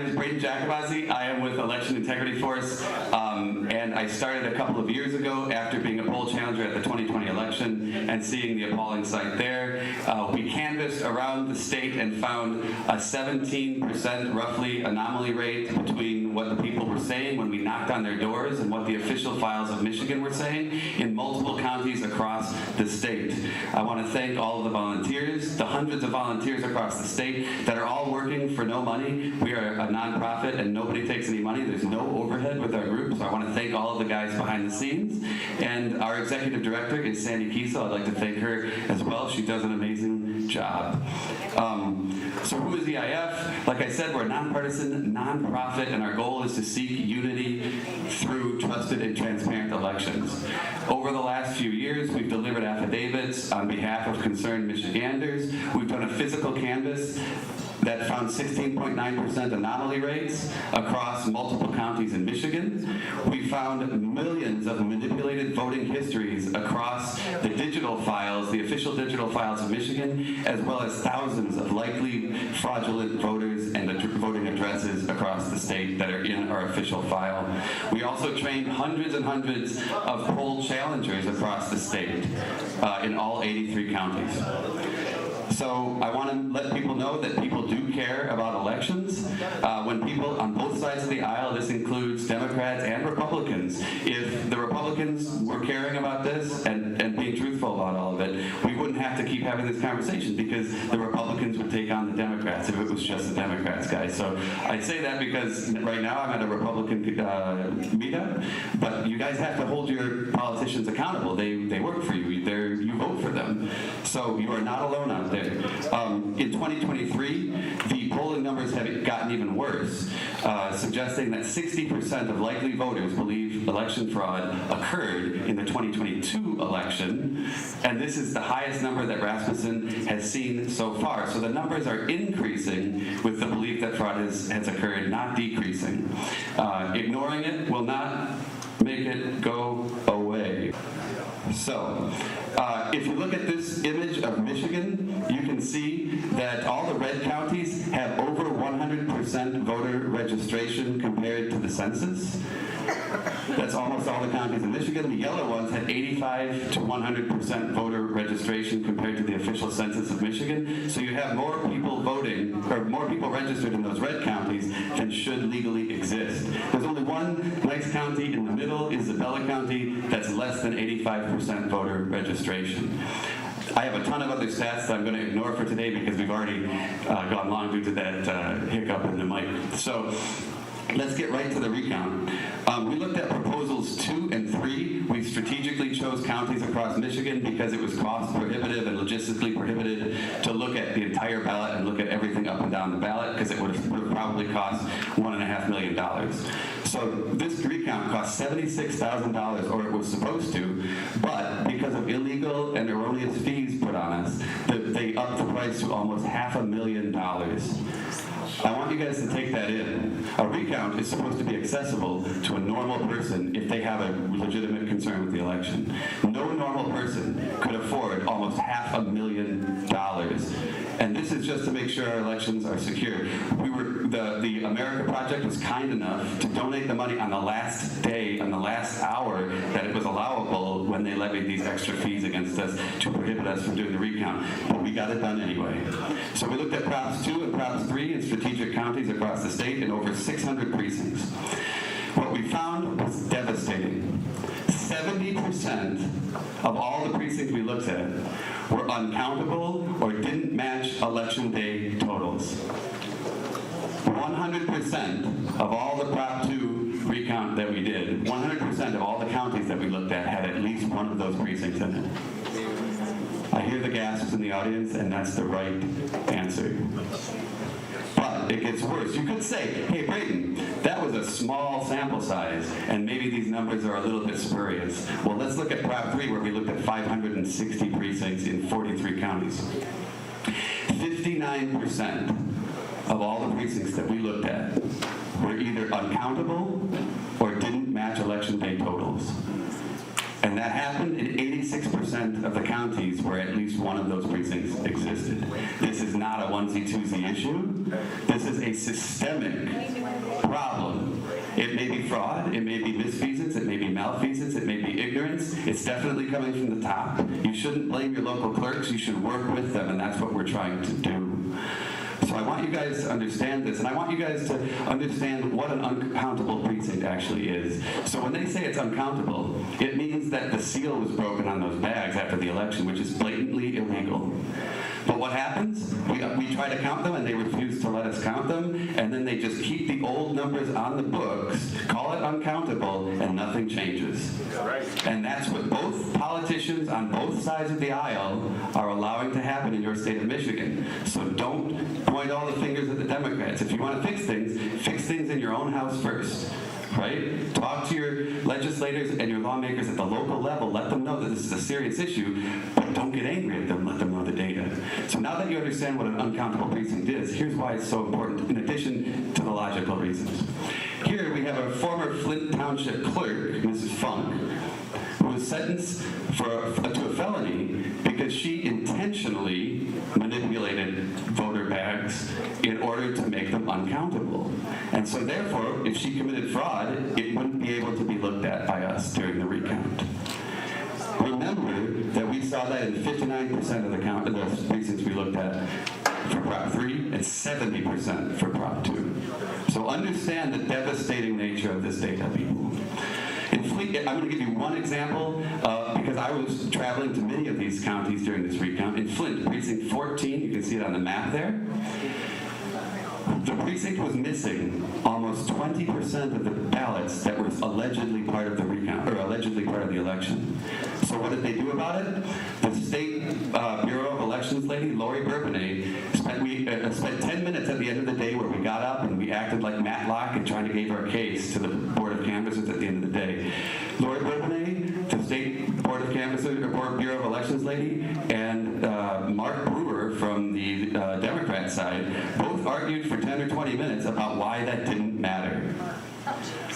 name is Braden Jacobazzi. I am with Election Integrity Force, and I started a couple of years ago after being a poll challenger at the 2020 election and seeing the appalling sight there. We canvassed around the state and found a 17% roughly anomaly rate between what the people were saying when we knocked on their doors and what the official files of Michigan were saying in multiple counties across the state. I want to thank all of the volunteers, the hundreds of volunteers across the state that are all working for no money. We are a nonprofit and nobody takes any money. There's no overhead with our group, so I want to thank all of the guys behind the scenes. And our executive director is Sandy Kiesel. I'd like to thank her as well. She does an amazing job. So who is EIF? Like I said, we're a nonpartisan nonprofit, and our goal is to seek unity through trusted and transparent elections. Over the last few years, we've delivered affidavits on behalf of concerned Michiganders. We've done a physical canvass that found 16.9% anomaly rates across multiple counties in Michigan. We found millions of manipulated voting histories across the digital files, the official digital files of Michigan, as well as thousands of likely fraudulent voters and voting addresses across the state that are in our official file. We also trained hundreds and hundreds of poll challengers across the state in all 83 counties. So I want to let people know that people do care about elections. When people on both sides of the aisle, this includes Democrats and Republicans, if the Republicans were caring about this and being truthful about all of it, we wouldn't have to keep having this conversation because the Republicans would take on the Democrats if it was just the Democrats, guys. So I say that because right now I'm at a Republican meetup, but you guys have to hold your politicians accountable. They work for you. You vote for them. So you are not alone out there. In 2023, the polling numbers have gotten even worse, suggesting that 60% of likely voters believe election fraud occurred in the 2022 election, and this is the highest number that Rasmussen has seen so far. So the numbers are increasing with the belief that fraud has occurred, not decreasing. Ignoring it will not make it go away. So, if you look at this image of Michigan, you can see that all the red counties have over 100% voter registration compared to the census. That's almost all the counties in Michigan. The yellow ones had 85 to 100% voter registration compared to the official census of Michigan. So you have more people voting, or more people registered in those red counties than should legally exist. There's only one nice county in the middle, Isabella County, that's less than 85% voter registration. I have a ton of other stats that I'm going to ignore for today because we've already gone long due to that hiccup in the mic. So let's get right to the recount. We looked at proposals 2 and 3. We strategically chose counties across Michigan because it was cost prohibitive and logistically prohibited to look at the entire ballot and look at everything up and down the ballot because it would have probably cost $1.5 million. So this recount cost $76,000, or it was supposed to, but because of illegal and erroneous fees put on us, they upped the price to almost $500,000. I want you guys to take that in. A recount is supposed to be accessible to a normal person if they have a legitimate concern with the election. No normal person could afford almost $500,000. And this is just to make sure our elections are secure. The America Project was kind enough to donate the money on the last day, on the last hour that it was allowable when they levied these extra fees against us to prohibit us from doing the recount. But we got it done anyway. So we looked at Props 2 and Props 3 in strategic counties across the state in over 600 precincts. What we found was devastating. 70% of all the precincts we looked at were uncountable or didn't match election day totals. 100% of all the Prop 2 recount that we did, 100% of all the counties that we looked at had at least one of those precincts in it. I hear the gasps in the audience, and that's the right answer. But it gets worse. You could say, hey, Braden, that was a small sample size, and maybe these numbers are a little bit spurious. Well, let's look at Prop 3, where we looked at 560 precincts in 43 counties. 59% of all the precincts that we looked at were either uncountable or didn't match election day totals. And that happened in 86% of the counties where at least one of those precincts existed. This is not a onesie-twosie issue. This is a systemic problem. It may be fraud, it may be misfeasance, it may be malfeasance, it may be ignorance. It's definitely coming from the top. You shouldn't blame your local clerks, you should work with them, and that's what we're trying to do. So I want you guys to understand this, and I want you guys to understand what an uncountable precinct actually is. So when they say it's uncountable, it means that the seal was broken on those bags after the election, which is blatantly illegal. But what happens? We try to count them, and they refuse to let us count them, and then they just keep the old numbers on the books, call it uncountable, and nothing changes. Right. And that's what both politicians on both sides of the aisle are allowing to happen in your state of Michigan. So don't point all the fingers at the Democrats. If you want to fix things in your own house first. Right? Talk to your legislators and your lawmakers at the local level. Let them know that this is a serious issue, but don't get angry at them. Let them know the data. So now that you understand what an uncountable precinct is, here's why it's so important, in addition to the logical reasons. Here we have a former Flint Township clerk, Mrs. Funk, who was sentenced to a felony because she intentionally manipulated voter bags in order to make them uncountable. And so therefore, if she committed fraud, it wouldn't be able to be looked at by us during the recount. Remember that we saw that in 59% of the precincts we looked at for Prop 3 and 70% for Prop 2. So understand the devastating nature of this data, people. In Fleet, I'm going to give you one example because I was traveling to many of these counties during this recount. In Flint, precinct 14, you can see it on the map there. The precinct was missing almost 20% of the ballots that were allegedly part of the recount, or allegedly part of the election. So what did they do about it? The State Bureau of Elections lady, Lori Bourbonnais, spent 10 minutes at the end of the day where we got up and we acted like Matlock and trying to give our case to the Board of Canvassers at the end of the day. Lori Bourbonnais, the State Board of Canvassers, or Bureau of Elections lady, and Mark Brewer from the Democrat side both argued for 10 or 20 minutes about why that didn't matter,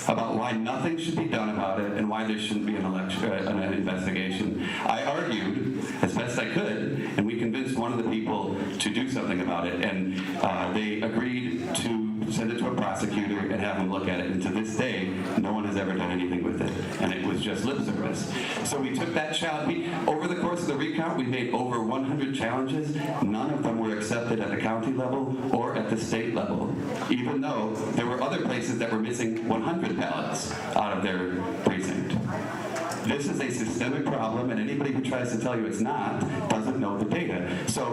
about why nothing should be done about it, and why there shouldn't be an investigation. I argued as best I could, and we convinced one of the people to do something about it, and they agreed to send it to a prosecutor and have him look at it. And to this day, no one has ever done anything with it, and it was just lip service. So we took that challenge. Over the course of the recount, we made over 100 challenges. None of them were accepted at the county level or at the state level, even though there were other places that were missing 100 ballots out of their precinct. This is a systemic problem, and anybody who tries to tell you it's not doesn't know the data. So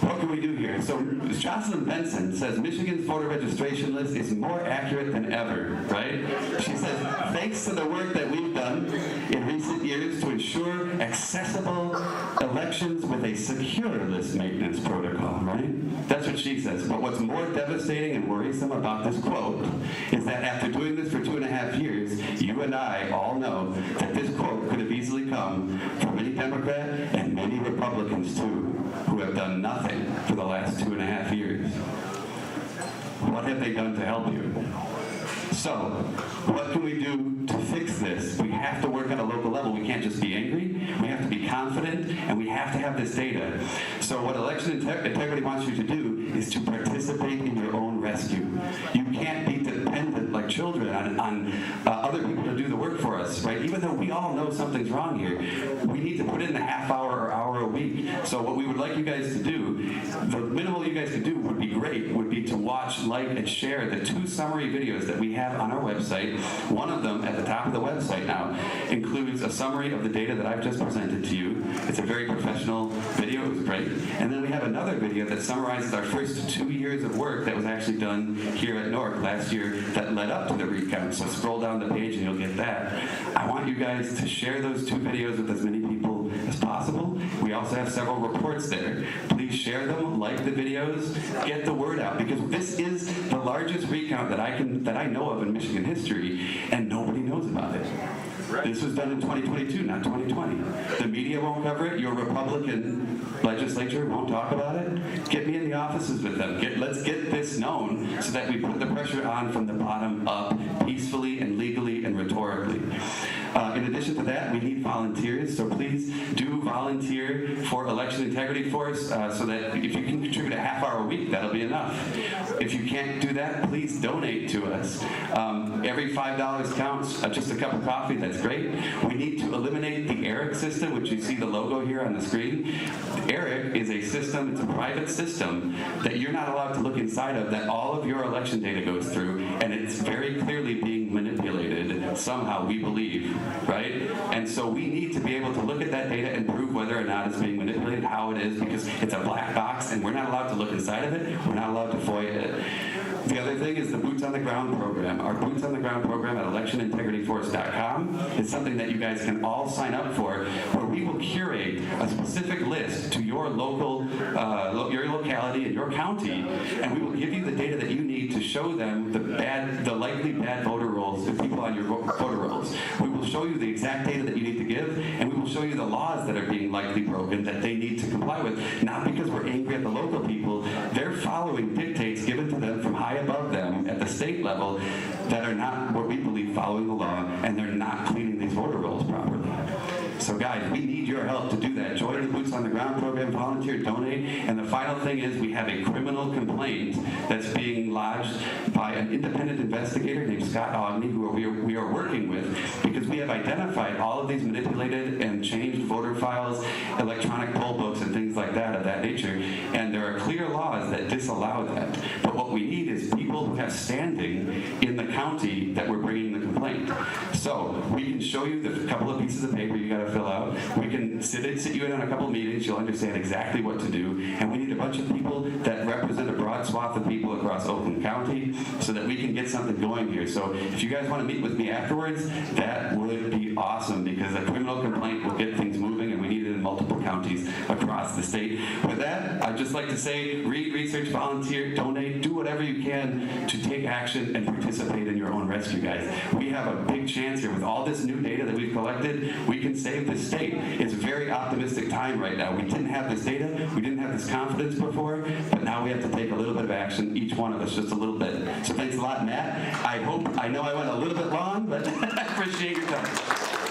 what can we do here? So Jocelyn Benson says Michigan's voter registration list is more accurate than ever, right? She says, thanks to the work that we've done in recent years to ensure accessible elections with a secure list maintenance protocol, right? That's what she says. But what's more devastating and worrisome about this quote is that after doing this for 2.5 years, you and I all know that this quote could have easily come from any Democrat and many Republicans too, who have done nothing for the last 2.5 years. What have they done to help you? So, what can we do to fix this? We have to work at a local level. We can't just be angry. We have to be confident, and we have to have this data. So what Election Integrity wants you to do is to participate in your own rescue. You can't be dependent like children on other people to do the work for us, right? Even though we all know something's wrong here, we need to put in a half hour or hour a week. So what we would like you guys to do, the minimal you guys could do would be great, would be to watch, like, and share the 2 summary videos that we have on our website. One of them at the top of the website now includes a summary of the data that I've just presented to you. It's a very professional video. It was great. And then we have another video that summarizes our first 2 years of work that was actually done here at Newark last year that led up to the recount. So scroll down the page and you'll get that. I want you guys to share those 2 videos with as many people as possible. We also have several reports there. Please share them, like the videos, get the word out, because this is the largest recount that I know of in Michigan history, and nobody knows about it. Right. This was done in 2022, not 2020. The media won't cover it. Your Republican legislature won't talk about it. Get me in the offices with them. Let's get this known so that we put the pressure on from the bottom up, peacefully and legally and rhetorically. In addition to that, we need volunteers, so please do volunteer for Election Integrity Force so that if you can contribute a half hour a week, that'll be enough. If you can't do that, please donate to us. Every $5 counts. Just a cup of coffee, that's great. We need to eliminate the ERIC system, which you see the logo here on the screen. ERIC is a system, it's a private system that you're not allowed to look inside of, that all of your election data goes through, and it's very clearly being manipulated somehow, we believe, right? And so we need to be able to look at that data and prove whether or not it's being manipulated, how it is, because it's a black box and we're not allowed to look inside of it, we're not allowed to FOIA it. The other thing is the Boots on the Ground program. Our Boots on the Ground program at electionintegrityforce.com is something that you guys can all sign up for, where we will curate a specific list to your local, your locality and your county, and we will give you the data that you need to show them the likely bad voter rolls, the people on your voter rolls. We will show you the exact data that you need to give, and we will show you the laws that are being likely broken that they need to comply with, not because we're angry at the local people. They're following dictates given to them from high above them at the state level that are not what we believe following the law, and they're not cleaning these voter rolls properly. So guys, we need your help to do that. Join the Boots on the Ground program, volunteer, donate, and the final thing is we have a criminal complaint that's being lodged by an independent investigator named Scott Ogney, who we are working with, because we have identified all of these manipulated and changed voter files, electronic poll books, and things like that of that nature, and there are clear laws that disallow that. But what we need is people who have standing in the county that we're bringing the complaint. So we can show you the couple of pieces of paper you got to fill out. We can sit you in on a couple of meetings. You'll understand exactly what to do. And we need a bunch of people that represent a broad swath of people across Oakland County so that we can get something going here. So if you guys want to meet with me afterwards, that would be awesome, because a criminal complaint will get things moving, and we need it in multiple counties across the state. With that, I'd just like to say, read, research, volunteer, donate, do whatever you can to take action and participate in your own rescue, guys. We have a big chance here. With all this new data that we've collected, we can save the state. It's a very optimistic time right now. We didn't have this data, we didn't have this confidence before, but now we have to take a little bit of action, each one of us just a little bit. So thanks a lot, Matt. I know I went a little bit long, but I appreciate your time.